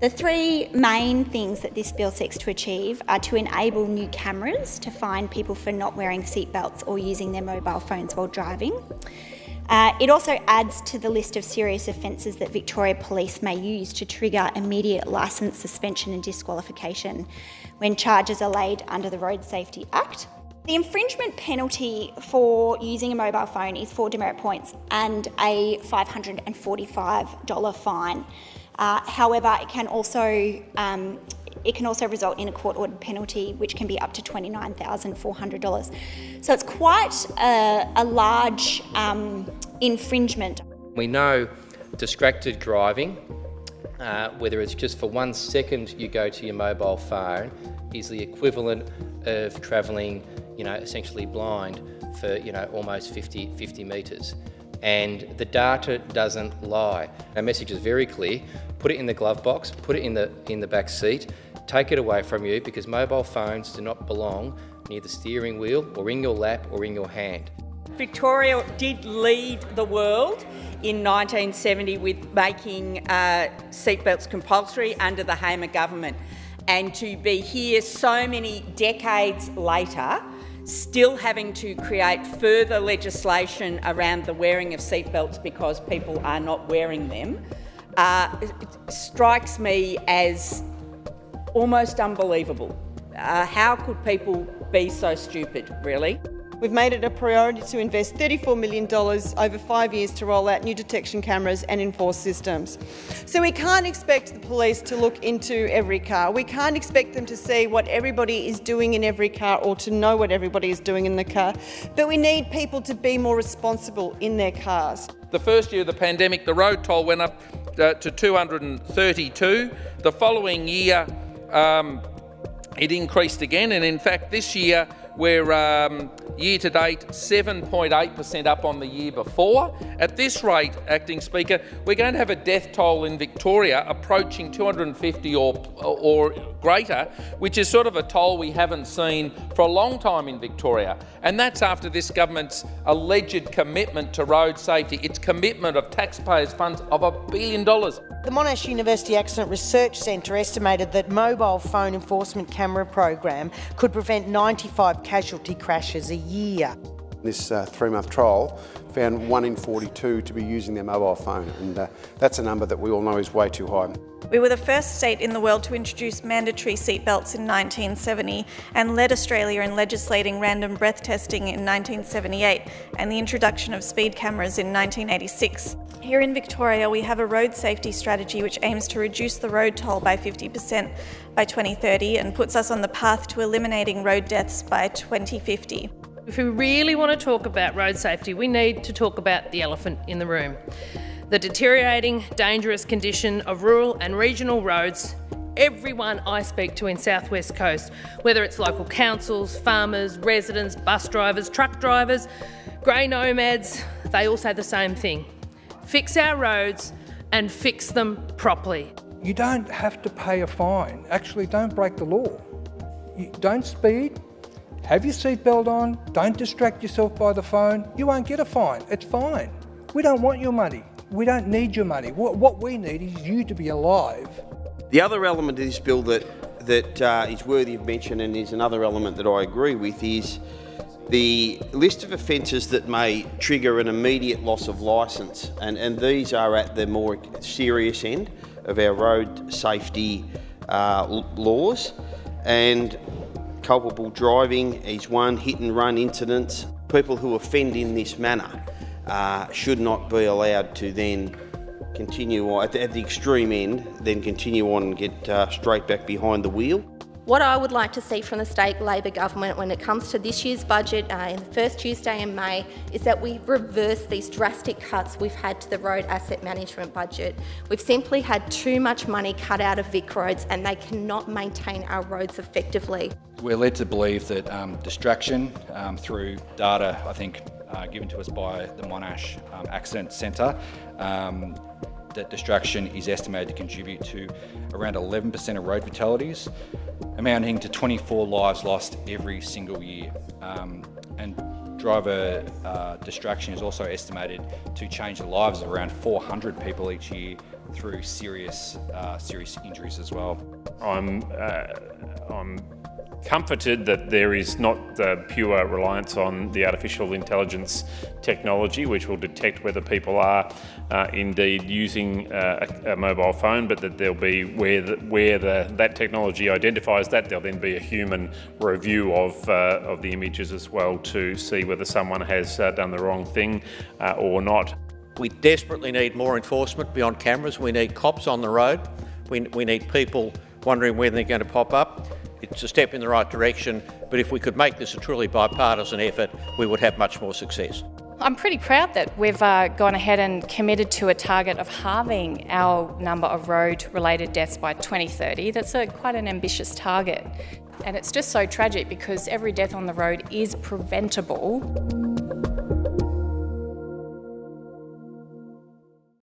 The three main things that this bill seeks to achieve are to enable new cameras to fine people for not wearing seatbelts or using their mobile phones while driving. It also adds to the list of serious offences that Victoria Police may use to trigger immediate licence suspension and disqualification when charges are laid under the Road Safety Act. The infringement penalty for using a mobile phone is 4 demerit points and a $545 fine. However, it can also result in a court-ordered penalty, which can be up to $29,400. So it's quite a large infringement. We know distracted driving, whether it's just for 1 second you go to your mobile phone, is the equivalent of travelling, essentially blind for, almost 50 metres. And the data doesn't lie. Our message is very clear. Put it in the glove box, put it in the back seat, take it away from you, because mobile phones do not belong near the steering wheel or in your lap or in your hand. Victoria did lead the world in 1970 with making seatbelts compulsory under the Hamer government. And to be here so many decades later, still having to create further legislation around the wearing of seatbelts because people are not wearing them, it strikes me as almost unbelievable. How could people be so stupid, really? We've made it a priority to invest $34 million over 5 years to roll out new detection cameras and enforce systems. So we can't expect the police to look into every car. We can't expect them to see what everybody is doing in every car or to know what everybody is doing in the car. But we need people to be more responsible in their cars. The first year of the pandemic, the road toll went up to $232. The following year, it increased again, and in fact this year we're year to date 7.8% up on the year before. At this rate, Acting Speaker, we're going to have a death toll in Victoria approaching 250 or greater, which is sort of a toll we haven't seen for a long time in Victoria. And that's after this government's alleged commitment to road safety, its commitment of taxpayers' funds of $1 billion. The Monash University Accident Research Centre estimated that mobile phone enforcement camera program could prevent 95 casualty crashes a year. This 3-month trial found 1 in 42 to be using their mobile phone, and that's a number that we all know is way too high. We were the first state in the world to introduce mandatory seatbelts in 1970 and led Australia in legislating random breath testing in 1978 and the introduction of speed cameras in 1986. Here in Victoria, we have a road safety strategy which aims to reduce the road toll by 50% by 2030 and puts us on the path to eliminating road deaths by 2050. If we really want to talk about road safety, we need to talk about the elephant in the room. The deteriorating, dangerous condition of rural and regional roads. Everyone I speak to in South West Coast, whether it's local councils, farmers, residents, bus drivers, truck drivers, grey nomads, they all say the same thing. Fix our roads and fix them properly. You don't have to pay a fine. Actually, don't break the law. You don't speed, have your seatbelt on, don't distract yourself by the phone. You won't get a fine. It's fine. We don't want your money. We don't need your money. What we need is you to be alive. The other element of this bill that is worthy of mention, and is another element that I agree with, is the list of offences that may trigger an immediate loss of licence, and these are at the more serious end of our road safety laws. And culpable driving is one, hit and run incidents. People who offend in this manner should not be allowed to then continue on, at the extreme end, then continue on and get straight back behind the wheel. What I would like to see from the state Labor government when it comes to this year's budget in the first Tuesday in May is that we reverse these drastic cuts we've had to the road asset management budget. We've simply had too much money cut out of Vic roads and they cannot maintain our roads effectively. We're led to believe that distraction through data, I think, given to us by the Monash Accident Centre, that distraction is estimated to contribute to around 11% of road fatalities, amounting to 24 lives lost every single year. And driver distraction is also estimated to change the lives of around 400 people each year through serious injuries as well. I'm comforted that there is not the pure reliance on the artificial intelligence technology, which will detect whether people are indeed using a mobile phone, but that there'll be where that technology identifies that, there'll then be a human review of the images as well to see whether someone has done the wrong thing or not. We desperately need more enforcement beyond cameras. We need cops on the road. We need people wondering when they're going to pop up. It's a step in the right direction, but if we could make this a truly bipartisan effort, we would have much more success. I'm pretty proud that we've gone ahead and committed to a target of halving our number of road-related deaths by 2030. That's quite an ambitious target. And it's just so tragic because every death on the road is preventable.